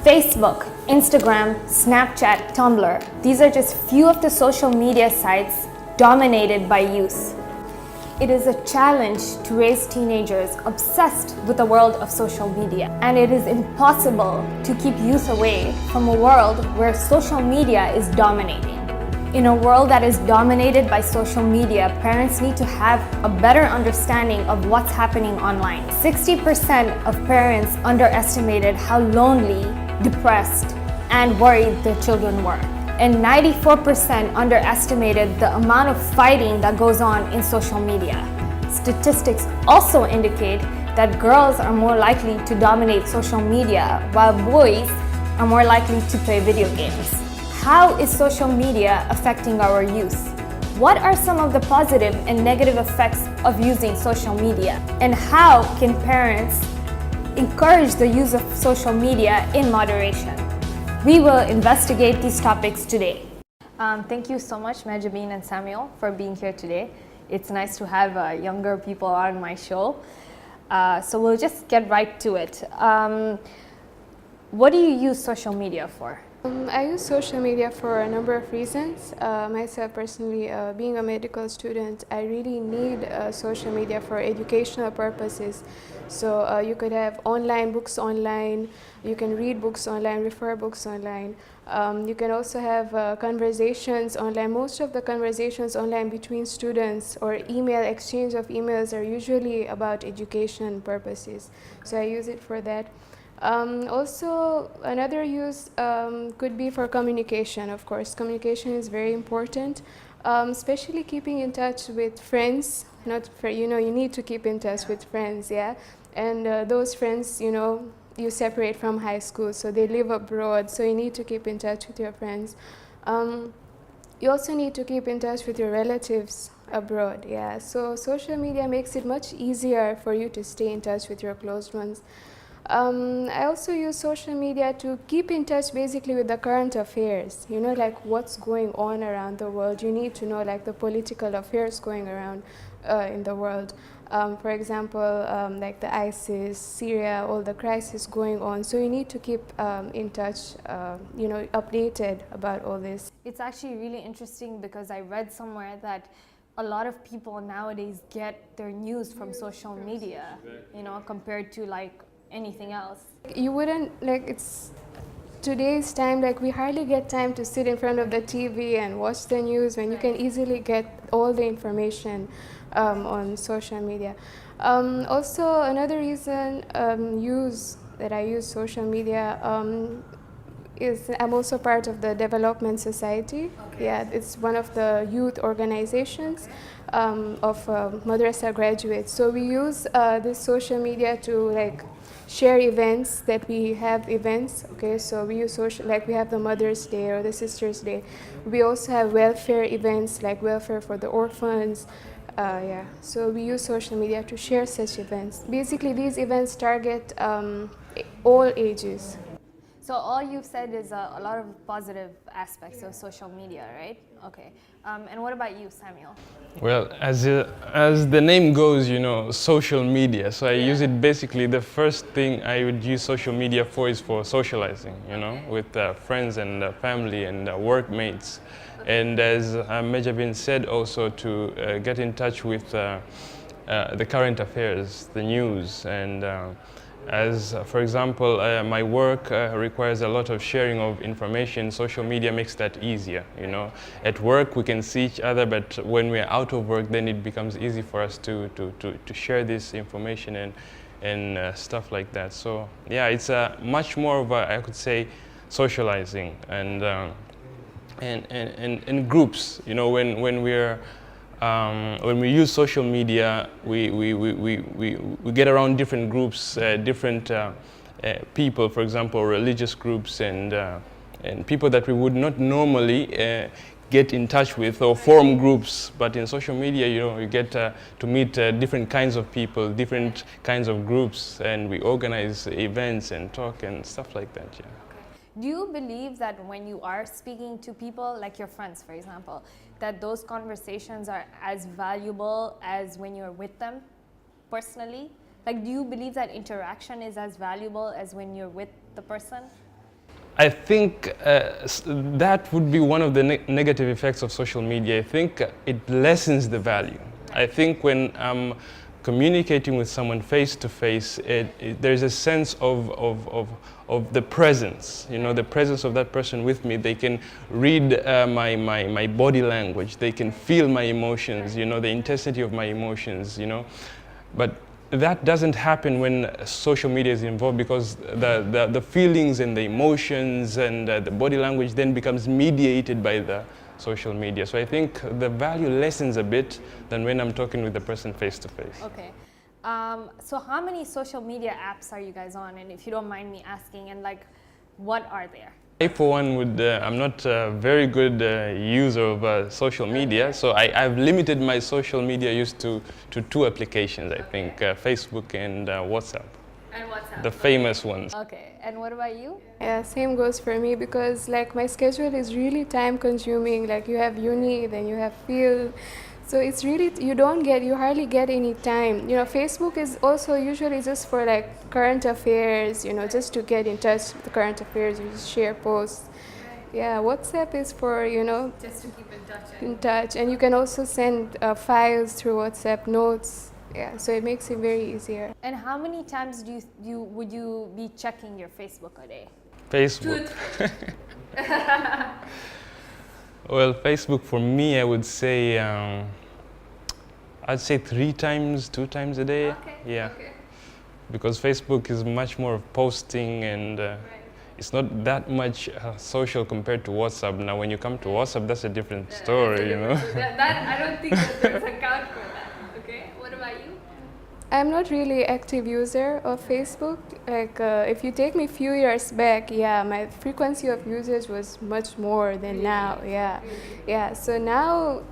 Facebook, Instagram, Snapchat, Tumblr. These are just few of the social media sites dominated by youth. It is a challenge to raise teenagers obsessed with the world of social media, and it is impossible to keep youth away from a world where social media is dominating. In a world that is dominated by social media, parents need to have a better understanding of what's happening online. 60% of parents underestimated how lonely, depressed, and worried their children were. And 94% underestimated the amount of fighting that goes on in social media. Statistics also indicate that girls are more likely to dominate social media, while boys are more likely to play video games. How is social media affecting our youth? What are some of the positive and negative effects of using social media? And how can parents encourage the use of social media in moderation? We will investigate these topics today. Thank you so much, Mehjabeen and Samuel, for being here today. It's nice to have younger people on my show. So we'll just get right to it. What do you use social media for? I use social media for a number of reasons. Myself personally, being a medical student, I really need social media for educational purposes. So you could have online books online, you can read books online, refer books online. You can also have conversations online. Most of the conversations online between students or email exchange of emails are usually about education purposes. So I use it for that. Also, another use could be for communication, of course. Communication is very important, especially keeping in touch with friends. You need to keep in touch with friends, yeah? And those friends, you separate from high school, so they live abroad, so you need to keep in touch with your friends. You also need to keep in touch with your relatives abroad, yeah? So social media makes it much easier for you to stay in touch with your close ones. I also use social media to keep in touch basically with the current affairs, like what's going on around the world. You need to know like the political affairs going around in the world. For example, like the ISIS, Syria, all the crisis going on. So you need to keep in touch, updated about all this. It's actually really interesting because I read somewhere that a lot of people nowadays get their news from social media, compared to like anything else. You wouldn't, it's today's time, we hardly get time to sit in front of the TV and watch the news when you can easily get all the information on social media. Also, another reason that I use social media is I'm also part of the Development Society. Okay. Yeah, it's one of the youth organizations of madrasa graduates. So we use this social media to share events that we have events. Okay, so we use social, we have the Mother's Day or the Sister's Day. We also have welfare events like welfare for the orphans. Yeah, so we use social media to share such events. Basically, these events target all ages. So all you've said is a lot of positive aspects of social media, right? Okay. And what about you, Samuel? Well, as the name goes, social media. So I use it basically, the first thing I would use social media for is for socializing, with friends and family and workmates. And as Mehjabeen said, also to get in touch with the current affairs, the news, and as, for example, my work requires a lot of sharing of information. Social media makes that easier, At work, we can see each other, but when we're out of work, then it becomes easy for us to share this information and stuff like that. So, yeah, it's much more of I could say, socializing and groups, when we use social media, we get around different groups, different people, for example, religious groups and people that we would not normally get in touch with or form groups. But in social media, you get to meet different kinds of people, different kinds of groups, and we organize events and talk and stuff like that, yeah. Do you believe that when you are speaking to people, like your friends, for example, that those conversations are as valuable as when you're with them personally? Do you believe that interaction is as valuable as when you're with the person? I think that would be one of the negative effects of social media. I think it lessens the value. I think when I'm communicating with someone face to face, there's a sense of the presence, you know, the presence of that person with me. They can read my body language, they can feel my emotions, you know, the intensity of my emotions, you know. But that doesn't happen when social media is involved, because the feelings and the emotions and the body language then becomes mediated by the social media. So I think the value lessens a bit than when I'm talking with the person face to face. Okay. So how many social media apps are you guys on? And if you don't mind me asking, and like, what are there? I, for one, I'm not a very good user of social media, so I've limited my social media use to 2 applications, I think, Facebook and WhatsApp. And WhatsApp. The famous ones. Okay, and what about you? Yeah, same goes for me, because like my schedule is really time consuming. Like you have uni, then you have field. So it's really, you hardly get any time. You know, Facebook is also usually just for like current affairs, you know, just to get in touch with the current affairs, you just share posts. Yeah, WhatsApp is for, you know, Just to keep in touch. And you can also send files through WhatsApp, notes. Yeah, so it makes it very easier. And how many times would you be checking your Facebook a day? Facebook. Well, Facebook for me, I would say, I'd say 3 times, 2 times a day. Okay. Yeah. Okay. Because Facebook is much more of posting, and it's not that much social compared to WhatsApp. Now, when you come to WhatsApp, that's a different story, you know. That I don't think that there's account for that. Okay. What about you? I'm not really active user of Facebook. Like if you take me a few years back, yeah, my frequency of usage was much more than now. Yeah, yeah. So now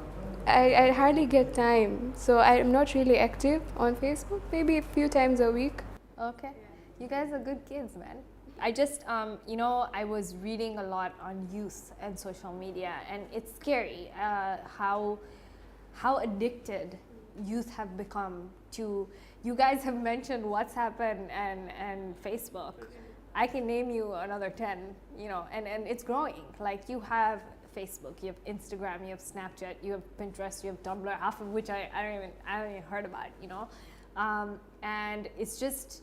I hardly get time. So I'm not really active on Facebook. Maybe a few times a week. Okay. You guys are good kids, man. I just, you know, I was reading a lot on youth and social media, and it's scary how addicted youth have become to. You guys have mentioned WhatsApp and Facebook. I can name you another 10, you know, and it's growing. Like you have Facebook, you have Instagram, you have Snapchat, you have Pinterest, you have Tumblr, half of which I haven't even heard about, you know. And it's just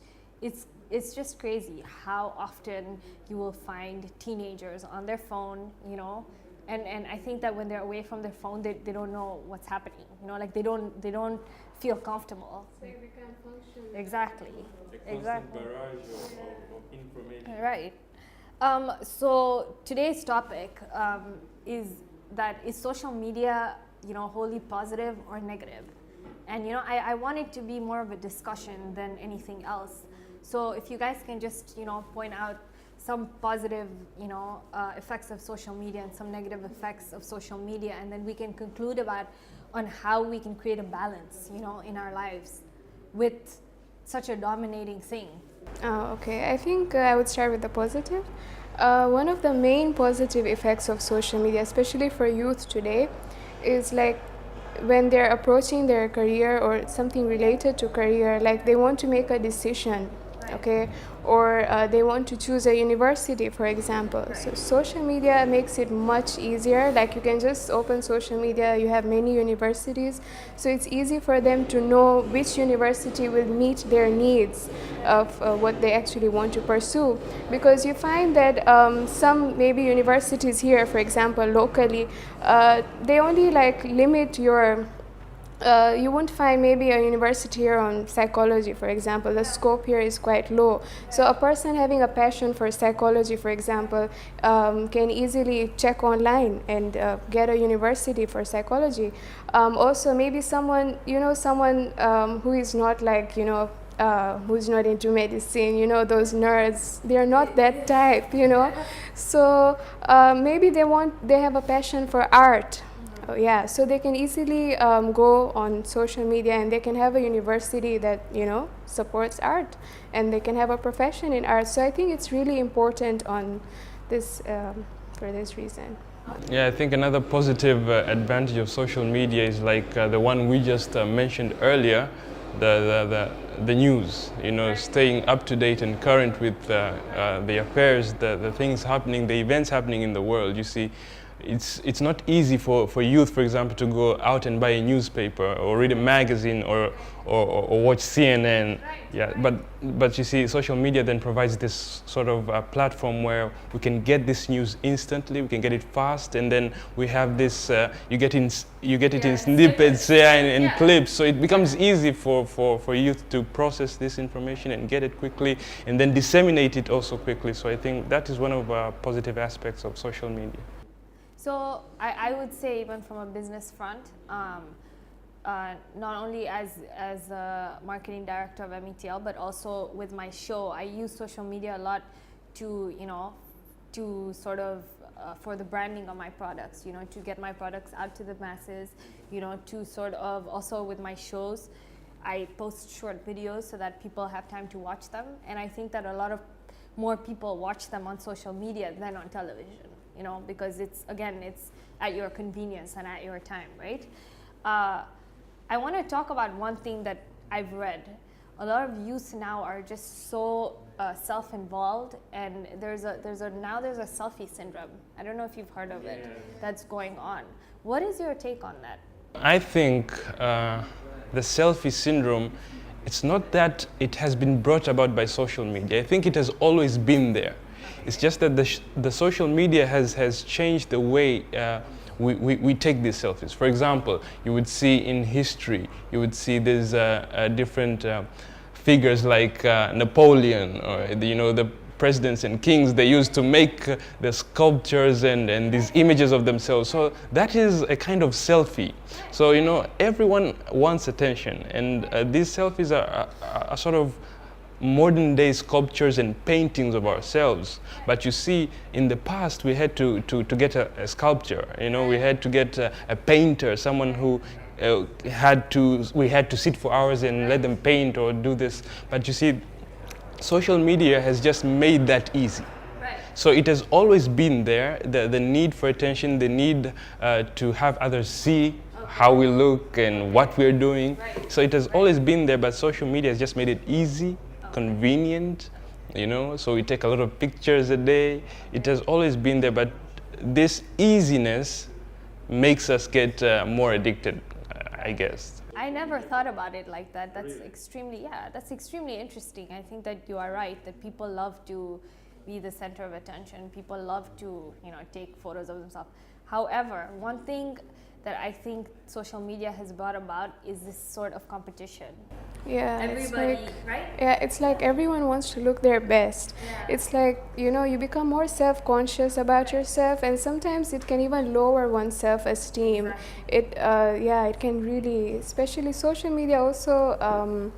crazy how often you will find teenagers on their phone, you know. And I think that when they're away from their phone, they don't know what's happening, you know, like they don't feel comfortable. So they can't function. Exactly. Exactly. Barrage of information. Right. So today's topic is social media, you know, wholly positive or negative? And you know, I want it to be more of a discussion than anything else. So if you guys can just, you know, point out some positive, you know, effects of social media and some negative effects of social media, and then we can conclude on how we can create a balance, you know, in our lives with such a dominating thing. Oh, okay. I think I would start with the positive. One of the main positive effects of social media, especially for youth today, is like when they're approaching their career or something related to career, like they want to make a decision, okay, or they want to choose a university, for example. So social media makes it much easier. Like you can just open social media, you have many universities, so it's easy for them to know which university will meet their needs of what they actually want to pursue. Because you find that some maybe universities here, for example, locally, they only like limit your you won't find maybe a university here on psychology, for example. The scope here is quite low. So a person having a passion for psychology, for example, can easily check online and get a university for psychology. Also, maybe someone, you know, who is not like, you know, who's not into medicine, you know, those nerds, they're not that type, you know. So maybe they have a passion for art. Oh, yeah, so they can easily go on social media and they can have a university that, you know, supports art, and they can have a profession in art. So I think it's really important on this for this reason. Yeah, I think another positive advantage of social media is like the one we just mentioned earlier, the news. You know, staying up to date and current with the affairs, the things happening, the events happening in the world. You see, it's not easy for youth, for example, to go out and buy a newspaper or read a magazine or watch CNN. Yeah, but you see, social media then provides this sort of platform where we can get this news instantly, we can get it fast, and then we have this. You get it in snippets, and clips, so it becomes easy for youth to process this information and get it quickly, and then disseminate it also quickly. So I think that is one of positive aspects of social media. So I would say, even from a business front, not only as a marketing director of METL, but also with my show, I use social media a lot to, to sort of for the branding of my products, to get my products out to the masses, to sort of also with my shows, I post short videos so that people have time to watch them. And I think that a lot of more people watch them on social media than on television, because it's at your convenience and at your time, right? I want to talk about one thing that I've read. A lot of youth now are just so self-involved, and there's a selfie syndrome. I don't know if you've heard of it. That's going on. What is your take on that? I think the selfie syndrome, it's not that it has been brought about by social media. I think it has always been there. It's just that the social media has changed the way we take these selfies. For example, you would see in history, there's different figures like Napoleon, or the presidents and kings. They used to make the sculptures and these images of themselves. So that is a kind of selfie. So everyone wants attention, and these selfies are sort of modern day sculptures and paintings of ourselves. But you see, in the past we had to get a sculpture, we had to get a painter, someone who we had to sit for hours and let them paint or do this. But you see, social media has just made that easy. So it has always been there, the need for attention, the need to have others see how we look and what we're doing. So it has always been there, but social media has just made it easy, convenient, so we take a lot of pictures a day. It has always been there, but this easiness makes us get more addicted, I guess. I never thought about it like that. That's extremely interesting. I think that you are right, that people love to be the center of attention. People love to, take photos of themselves. However, one thing that I think social media has brought about is this sort of competition. Yeah, everybody, right? Yeah, it's like everyone wants to look their best. Yeah. It's like, you become more self-conscious about yourself, and sometimes it can even lower one's self-esteem. Exactly. It can really, especially social media also,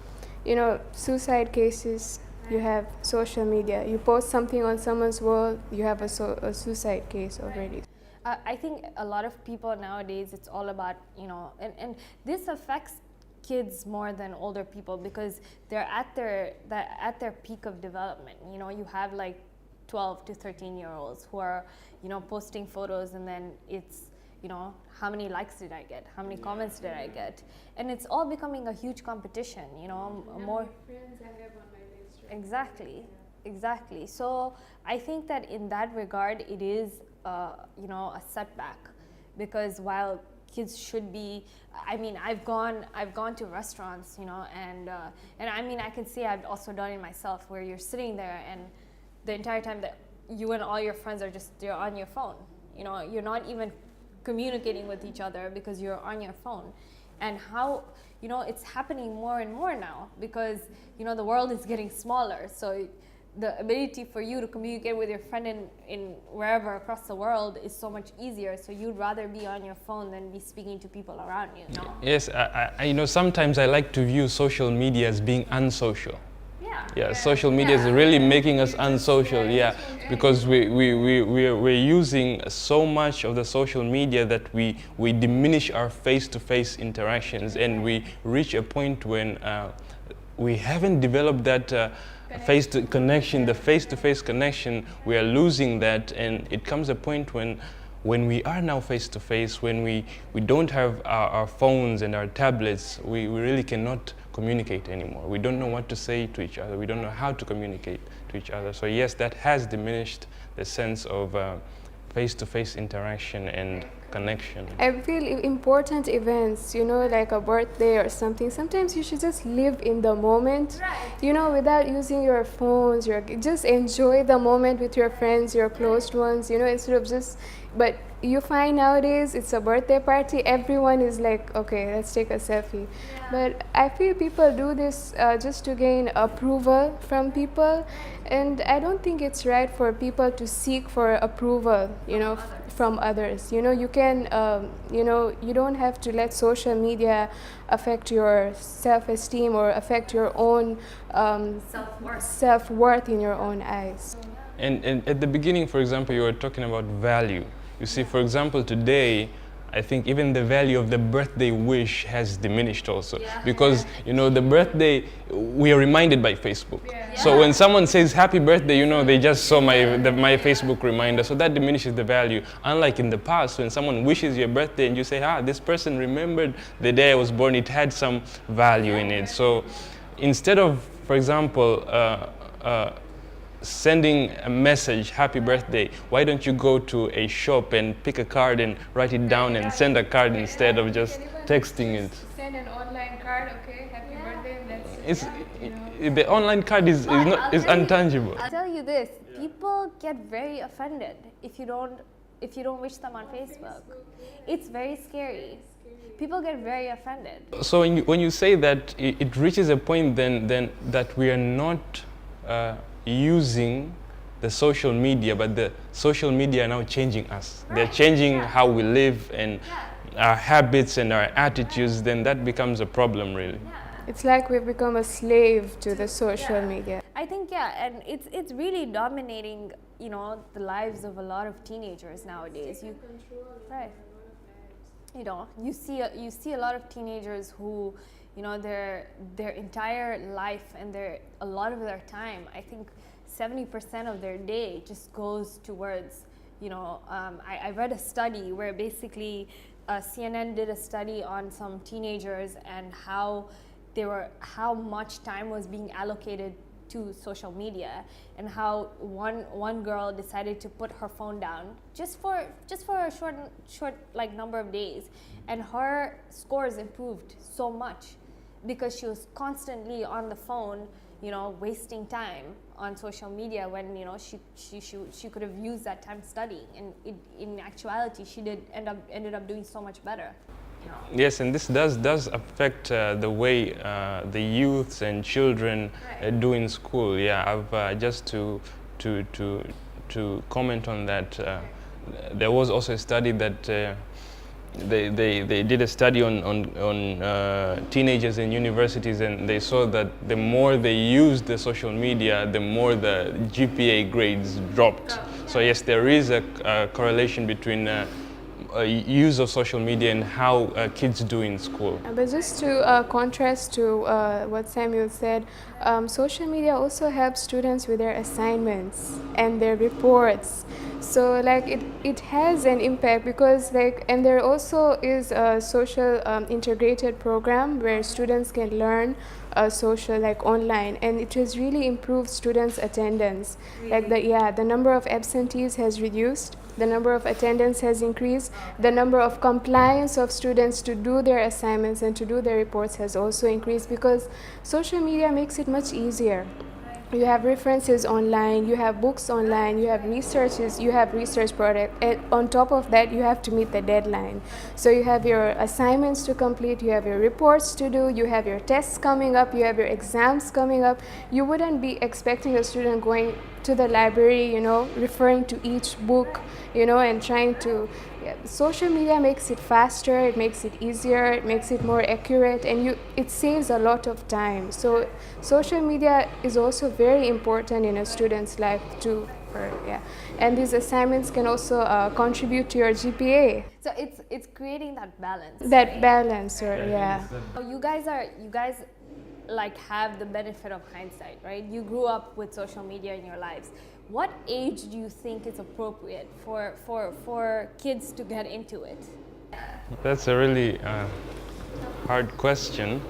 suicide cases. You have social media. You post something on someone's wall, you have a suicide case already. I think a lot of people nowadays, it's all about, and this affects kids more than older people, because they're at their peak of development. You have like 12 to 13-year-olds who are, posting photos, and then it's, how many likes did I get? How many comments did I get? And it's all becoming a huge competition, more. Friends I have on my list, right? Exactly. So I think that in that regard, it is, a setback, because while kids should be, I've gone to restaurants, and I mean, I can see I've also done it myself, where you're sitting there and the entire time that you and all your friends you're on your phone, you're not even communicating with each other because you're on your phone. And how, it's happening more and more now, because, the world is getting smaller. So the ability for you to communicate with your friend in wherever across the world is so much easier. So you'd rather be on your phone than be speaking to people around you. No? Yes, I sometimes I like to view social media as being unsocial. Yeah, social media is really making us unsocial. Yeah, because we're using so much of the social media that we diminish our face-to-face interactions, and we reach a point when we haven't developed that face-to-face connection. We are losing that, and it comes a point when when we are now face to face, when we don't have our phones and our tablets, we really cannot communicate anymore. We don't know what to say to each other. We don't know how to communicate to each other. So yes, that has diminished the sense of face-to-face interaction and connection. I feel important events, you know, like a birthday or something, sometimes you should just live in the moment, you know, without using your phones, just enjoy the moment with your friends, your close ones, you know, instead of just, but you find nowadays it's a birthday party, everyone is like, okay, let's take a selfie. But I feel people do this just to gain approval from people, and I don't think it's right for people to seek for approval, you know, from others. You know, you can, you know, you don't have to let social media affect your self-esteem or affect your own self-worth in your own eyes. And at the beginning, for example, you were talking about value. You see, for example, today, I think even the value of the birthday wish has diminished also. Because, you know, the birthday, we are reminded by Facebook. So when someone says happy birthday, you know, they just saw my Facebook reminder. So that diminishes the value. Unlike in the past, when someone wishes you a birthday and you say, this person remembered the day I was born, it had some value in it. So instead of, for example, sending a message, happy birthday, why don't you go to a shop and pick a card and write it down and send a card instead of just texting it? Send an online card, okay, happy birthday, that's it. The online card is intangible. I'll tell you this, people get very offended if you don't wish them on Facebook. It's very scary. People get very offended. So when you say that, it reaches a point then that we are not using the social media, but the social media are now changing us. They're changing how we live and our habits and our attitudes, then that becomes a problem really. It's like we've become a slave to the social media. I think, and it's really dominating, you know, the lives of a lot of teenagers nowadays. Right. You know, you see a lot of teenagers who, you know, their entire life and a lot of their time, I think 70% of their day just goes towards, you know, I read a study where basically CNN did a study on some teenagers and how much time was being allocated to social media, and how one girl decided to put her phone down just for a short like number of days, and her scores improved so much because she was constantly on the phone, you know, wasting time on social media when, you know, she could have used that time studying, and in actuality she ended up doing so much better. Yes, and this does affect the way the youths and children do in school. Yeah, I've just to comment on that. There was also a study that they did a study on teenagers in universities, and they saw that the more they used the social media, the more the GPA grades dropped. So yes, there is a correlation between use of social media and how kids do in school. But just to contrast to what Samuel said, social media also helps students with their assignments and their reports. So like it has an impact because and there also is a social integrated program where students can learn social like online, and it has really improved students' attendance. Like the number of absentees has reduced, the number of attendance has increased, the number of compliance of students to do their assignments and to do their reports has also increased because social media makes it much easier. You have references online, you have books online, you have researches, you have research product, and on top of that you have to meet the deadline. So you have your assignments to complete, you have your reports to do, you have your tests coming up, you have your exams coming up. You wouldn't be expecting a student going to the library, you know, referring to each book, you know, and trying to social media makes it faster, it makes it easier, it makes it more accurate, and it saves a lot of time. So social media is also very important in a student's life too. And these assignments can also contribute to your GPA. So it's creating that balance. That balance, You guys like have the benefit of hindsight, right? You grew up with social media in your lives. what age do you think is appropriate for kids to get into it? That's a really hard question,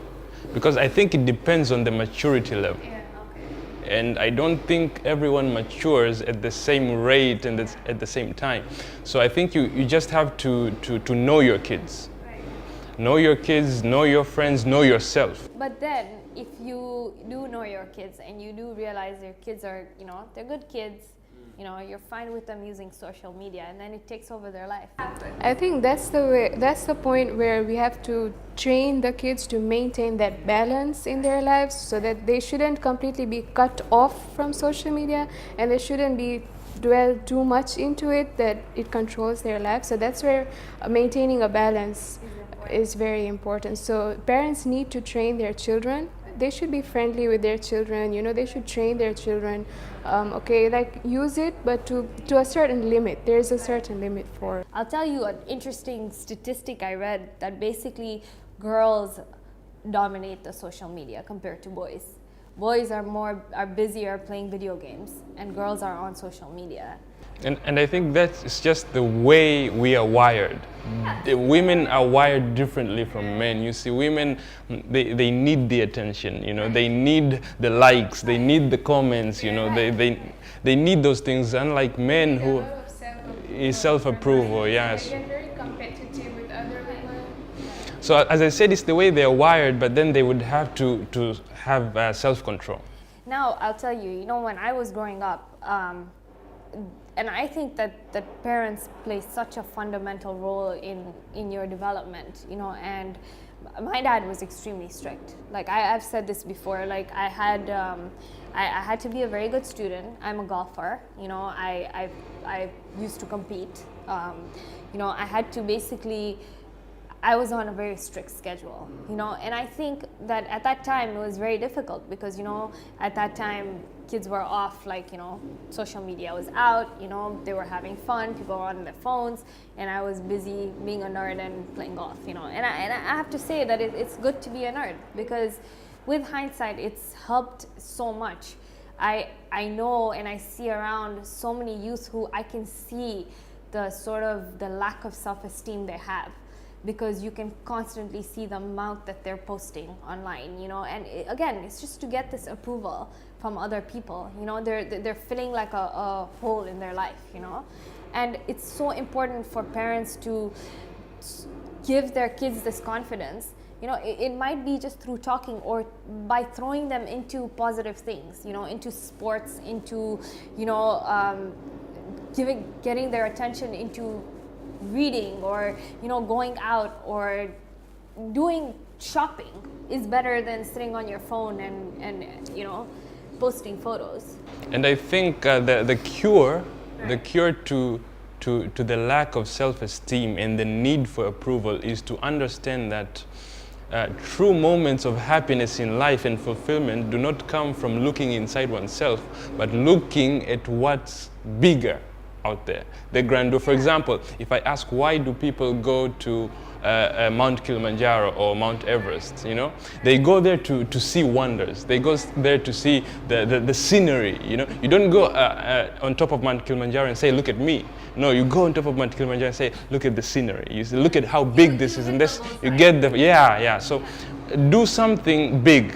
because I think it depends on the maturity level. Yeah, okay. And I don't think everyone matures at the same rate and at the same time. So I think you just have to know your kids. Right. Know your kids, know your friends, know yourself. But then, if you do know your kids and you do realize your kids are, they're good kids, you're fine with them using social media, and then it takes over their life. I think that's the point where we have to train the kids to maintain that balance in their lives, so that they shouldn't completely be cut off from social media, and they shouldn't be dwell too much into it that it controls their lives. So that's where maintaining a balance is very important. So parents need to train their children. They should be friendly with their children, they should train their children, use it, but to a certain limit. There's a certain limit for it. I'll tell you an interesting statistic I read, that basically girls dominate the social media compared to boys. Boys are busier playing video games, and girls are on social media. And I think that's just the way we are wired. The women are wired differently from men. You see, women, they need the attention, they need the likes, they need the comments, they need those things, unlike men who is self-approval, yes. They're very competitive with other women. So as I said, it's the way they're wired, but then they would have to have self-control. Now, I'll tell you, when I was growing up, and I think that parents play such a fundamental role in your development, and my dad was extremely strict. Like I've said this before, like I had to be a very good student. I'm a golfer, I used to compete. I had to basically, I was on a very strict schedule, and I think that at that time it was very difficult because, at that time kids were off, social media was out, they were having fun, people were on their phones, and I was busy being a nerd and playing golf, and I have to say that it's good to be a nerd, because with hindsight, it's helped so much. I know and I see around so many youth who I can see the lack of self-esteem they have, because you can constantly see the amount that they're posting online, and again, it's just to get this approval from other people, they're feeling like a hole in their life, and it's so important for parents to give their kids this confidence. It might be just through talking, or by throwing them into positive things, into sports, into, getting their attention into reading, or going out, or doing shopping is better than sitting on your phone and posting photos. And I think the cure to the lack of self-esteem and the need for approval is to understand that true moments of happiness in life and fulfillment do not come from looking inside oneself, but looking at what's bigger out there, the grandeur. For example, if I ask, why do people go to Mount Kilimanjaro or Mount Everest, they go there to see wonders. They go there to see the scenery, You don't go on top of Mount Kilimanjaro and say, look at me. No, you go on top of Mount Kilimanjaro and say, look at the scenery. You say, look at how big this is, and this, you get so do something big.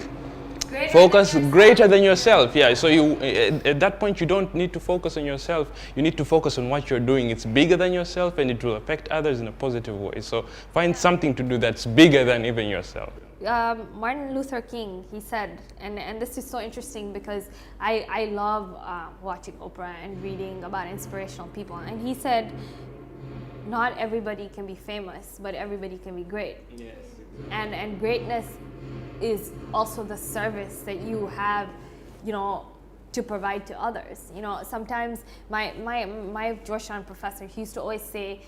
Focus greater than yourself. So you, at that point, you don't need to focus on yourself. You need to focus on what you're doing. It's bigger than yourself, and it will affect others in a positive way. So find something to do that's bigger than even yourself. Martin Luther King, he said, and this is so interesting because I love watching Oprah and reading about inspirational people, and he said, not everybody can be famous, but everybody can be great. Yes. And greatness is also the service that you have, to provide to others. Sometimes my Georgetown professor, he used to always say,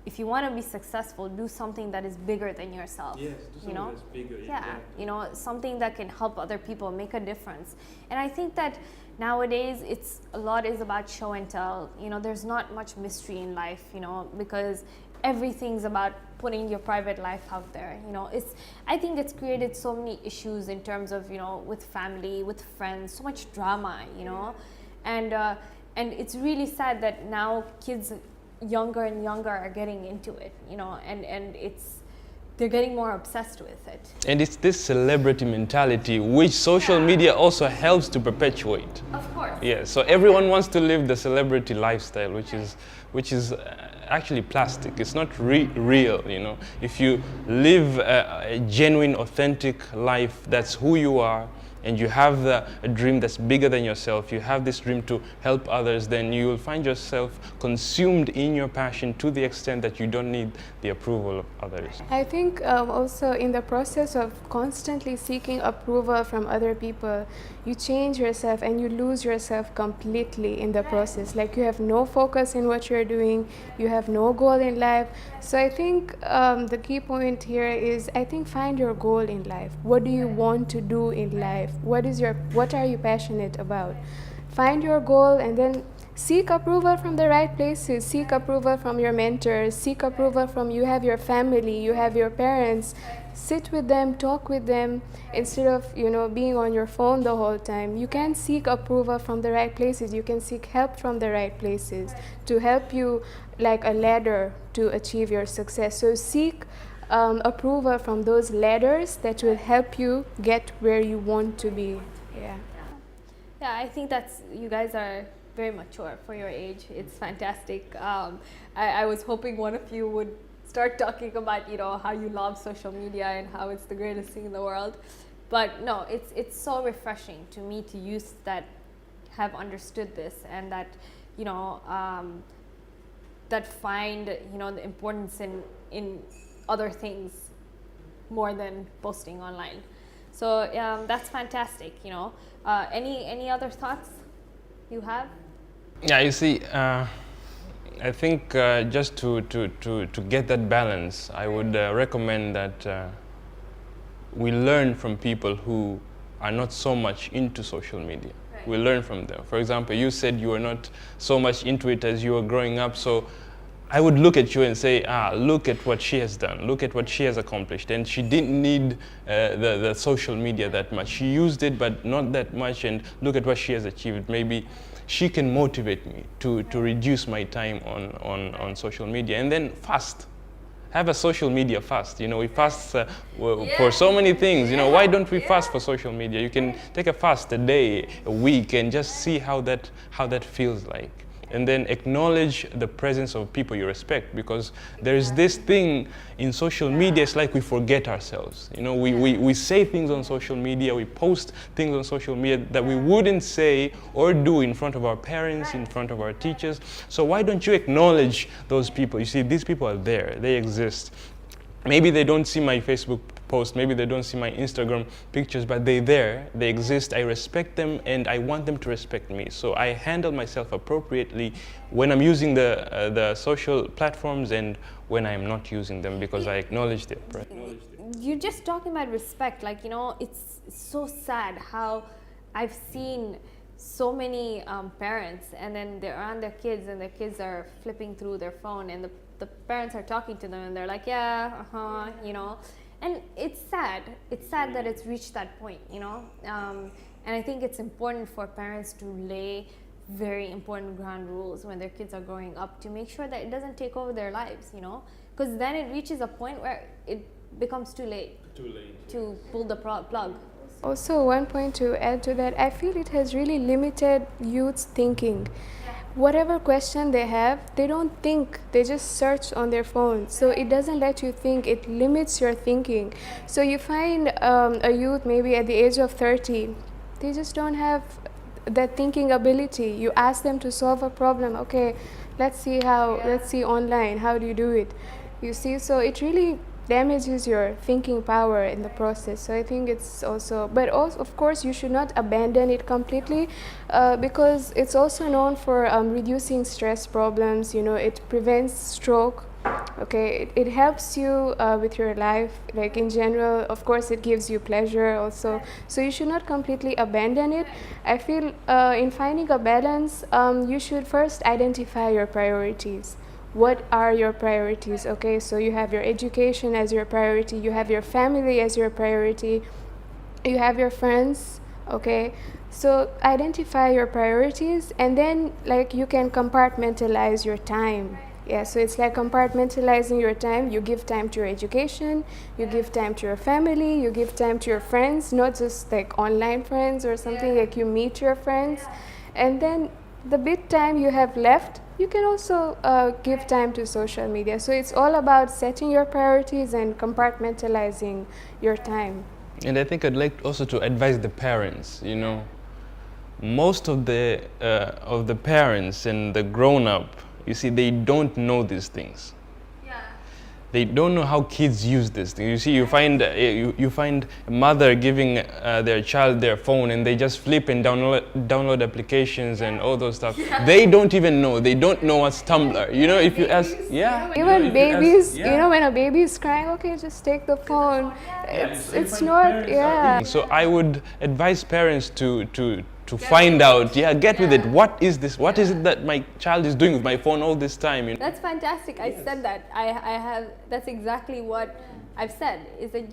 if you want to be successful, do something that is bigger than yourself. Yes, do something that's bigger. Yeah, something that can help other people, make a difference. And I think that nowadays a lot is about show and tell. There's not much mystery in life, because everything's about putting your private life out there. I think it's created so many issues in terms of, with family, with friends, so much drama, and And it's really sad that now kids younger and younger are getting into it, you know, and they're getting more obsessed with it. And it's this celebrity mentality which social media also helps to perpetuate. Of course. Yeah, so everyone wants to live the celebrity lifestyle, which is actually plastic. It's not real, you know. If you live a genuine, authentic life, that's who you are, and you have a dream that's bigger than yourself, you have this dream to help others, then you will find yourself consumed in your passion to the extent that you don't need the approval of others. I think also in the process of constantly seeking approval from other people, you change yourself and you lose yourself completely in the process. Like you have no focus in what you're doing, you have no goal in life. So I think the key point here is, I think, find your goal in life. What do you want to do in life? What are you passionate about? Find your goal and then seek approval from the right places. Seek approval from your mentors. Seek approval from, you have your family, you have your parents. Sit with them, talk with them, instead of, you know, being on your phone the whole time. You can seek approval from the right places. You can seek help from the right places to help you, like a ladder to achieve your success. So seek approval from those ladders that will help you get where you want to be. Yeah, I think you guys are very mature for your age. It's fantastic. I was hoping one of you would start talking about, you know, how you love social media and how it's the greatest thing in the world. But no, it's so refreshing to meet youth that have understood this, and that, you know, that find, you know, the importance in other things more than posting online. So that's fantastic, you know. Any other thoughts you have? Yeah, you see, I think just to get that balance, I would recommend that we learn from people who are not so much into social media. Right. We learn from them. For example, you said you were not so much into it as you were growing up, so I would look at you and say, look at what she has done, look at what she has accomplished. And she didn't need the social media that much. She used it, but not that much, and look at what she has achieved. Maybe she can motivate me to reduce my time on social media. And then fast. Have a social media fast. You know, we fast for so many things. You know, why don't we fast for social media? You can take a fast a day, a week, and just see how that feels like. And then acknowledge the presence of people you respect, because there is this thing in social media, it's like we forget ourselves. You know, we say things on social media, we post things on social media that we wouldn't say or do in front of our parents, in front of our teachers. So why don't you acknowledge those people? You see, these people are there, they exist. Maybe they don't see my Facebook post, maybe they don't see my Instagram pictures, but they're there, they exist, I respect them, and I want them to respect me. So I handle myself appropriately when I'm using the social platforms and when I'm not using them, because I acknowledge them. You're just talking about respect, like, you know, it's so sad how I've seen so many parents, and then they're around their kids and their kids are flipping through their phone, and the parents are talking to them and they're like, you know. And it's sad. It's sad that it's reached that point, you know. And I think it's important for parents to lay very important ground rules when their kids are growing up, to make sure that it doesn't take over their lives, you know. Because then it reaches a point where it becomes too late to pull the plug. Also, one point to add to that, I feel it has really limited youth's thinking. Whatever question they have, they don't think, they just search on their phone. So it doesn't let you think, it limits your thinking. So you find a youth maybe at the age of 30, they just don't have that thinking ability. You ask them to solve a problem, okay, let's see online, how do you do it? You see, so it really damages your thinking power in the process. So I think it's also, but also, of course, you should not abandon it completely, because it's also known for reducing stress problems. You know, it prevents stroke. Okay, it helps you with your life, like in general. Of course, it gives you pleasure also. So you should not completely abandon it. I feel in finding a balance, you should first identify your priorities. What are your priorities? Okay, so you have your education as your priority, you have your family as your priority, you have your friends, Okay, so identify your priorities, and then like you can compartmentalize your time. Yeah, so it's like compartmentalizing your time. You give time to your education, you give time to your family, you give time to your friends, not just like online friends or something, like you meet your friends. And then the bit time you have left, you can also give time to social media. So it's all about setting your priorities and compartmentalizing your time. And I think I'd like also to advise the parents, you know, most of the parents and the grown-up, you see, they don't know these things. They don't know how kids use this thing. You see, you find a mother giving their child their phone, and they just flip and download applications and all those stuff. They don't even know. They don't know what's Tumblr. You know, if you ask, Even babies, you know, when a baby is crying, okay, just take the phone. It's not, yeah. So I would advise parents to find out, get with it. What is this? What is it that my child is doing with my phone all this time? You know? That's fantastic. I said that. That's exactly what I've said, is that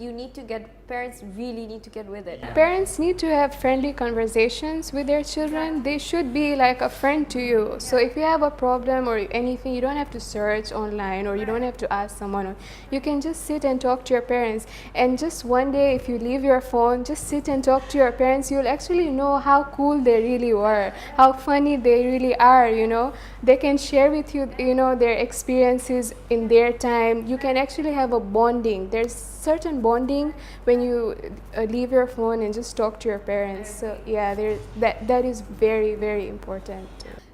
parents really need to get with it. Parents need to have friendly conversations with their children. They should be like a friend to you. So if you have a problem or anything, you don't have to search online, or you don't have to ask someone. You can just sit and talk to your parents. And just one day, if you leave your phone, just sit and talk to your parents. You'll actually know how cool they really were, how funny they really are, you know. They can share with you, you know, their experiences in their time. You can actually have a bonding. There's certain bonding when you leave your phone and just talk to your parents. So yeah, that is very, very important.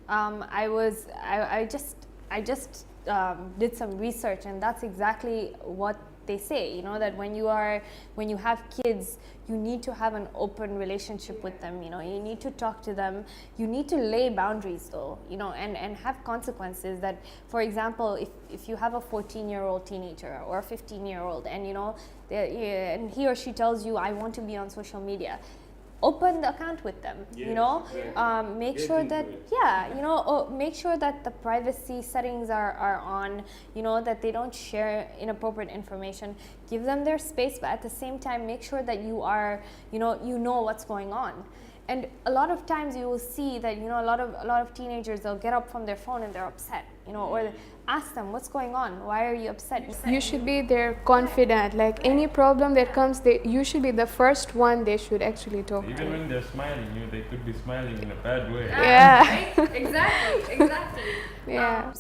I just did some research, and that's exactly what they say, you know, that when you have kids, you need to have an open relationship with them. You know, you need to talk to them. You need to lay boundaries, though, you know, and have consequences. That, for example, if you have a 14-year-old teenager or a 15-year-old, and you know, and he or she tells you, I want to be on social media, open the account with them. You know, make sure that make sure that the privacy settings are on, you know, that they don't share inappropriate information. Give them their space, but at the same time, make sure that you know what's going on. And a lot of times you will see that, you know, a lot of teenagers, they'll get up from their phone and they're upset, you know, or ask them, what's going on? Why are you upset? You should be their confidant. Like any problem that comes, you should be the first one they should actually talk to. Even when they're smiling, you know, they could be smiling in a bad way. Yeah. Right? Exactly. Yeah.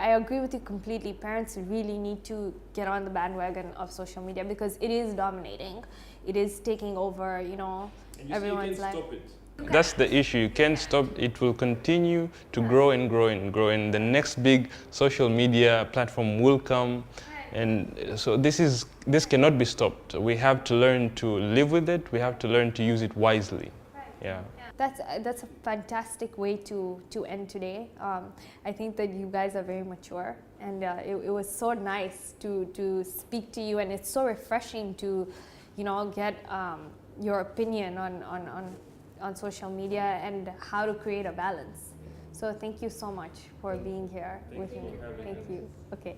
I agree with you completely. Parents really need to get on the bandwagon of social media, because it is dominating. It is taking over, you know, everyone's life. Stop it. That's the issue. You can't stop. It will continue to grow and grow and grow, and the next big social media platform will come. And so this cannot be stopped. We have to learn to live with it. We have to learn to use it wisely. Yeah. That's a fantastic way to end today. I think that you guys are very mature, and it was so nice to speak to you, and it's so refreshing to, you know, get your opinion on social media and how to create a balance. So thank you so much for being here with me. Thank you. Okay.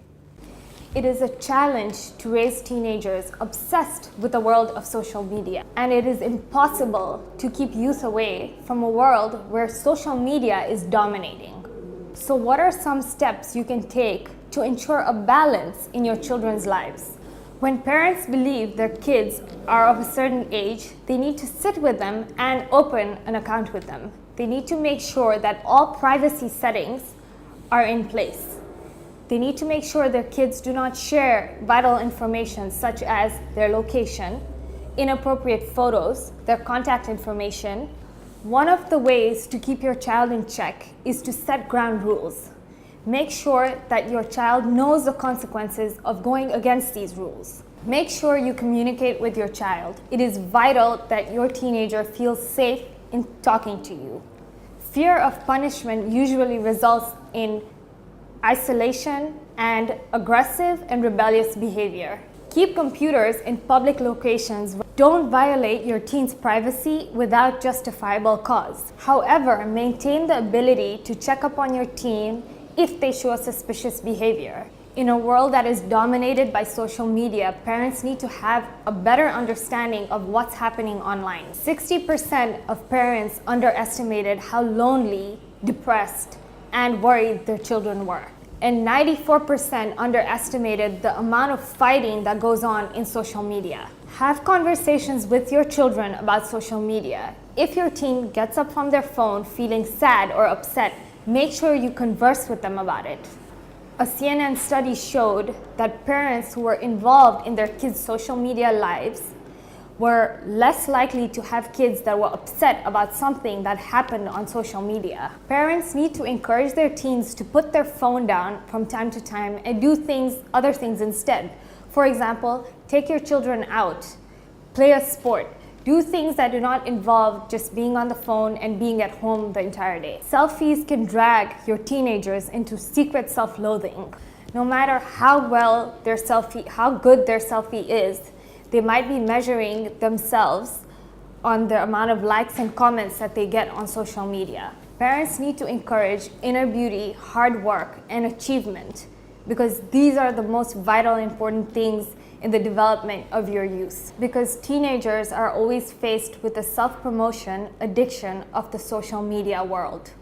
It is a challenge to raise teenagers obsessed with the world of social media, and it is impossible to keep youth away from a world where social media is dominating. So what are some steps you can take to ensure a balance in your children's lives? When parents believe their kids are of a certain age, they need to sit with them and open an account with them. They need to make sure that all privacy settings are in place. They need to make sure their kids do not share vital information such as their location, inappropriate photos, their contact information. One of the ways to keep your child in check is to set ground rules. Make sure that your child knows the consequences of going against these rules. Make sure you communicate with your child. It is vital that your teenager feels safe in talking to you. Fear of punishment usually results in isolation and aggressive and rebellious behavior. Keep computers in public locations. Don't violate your teen's privacy without justifiable cause. However, maintain the ability to check up on your teen if they show suspicious behavior. In a world that is dominated by social media, parents need to have a better understanding of what's happening online. 60% of parents underestimated how lonely, depressed, and worried their children were. And 94% underestimated the amount of fighting that goes on in social media. Have conversations with your children about social media. If your teen gets up from their phone feeling sad or upset, make sure you converse with them about it. A CNN study showed that parents who were involved in their kids' social media lives were less likely to have kids that were upset about something that happened on social media. Parents need to encourage their teens to put their phone down from time to time and do other things instead. For example, take your children out, play a sport, do things that do not involve just being on the phone and being at home the entire day. Selfies can drag your teenagers into secret self-loathing. No matter how good their selfie is, they might be measuring themselves on the amount of likes and comments that they get on social media. Parents need to encourage inner beauty, hard work, and achievement, because these are the most vital, important things in the development of your youth. Because teenagers are always faced with the self-promotion addiction of the social media world.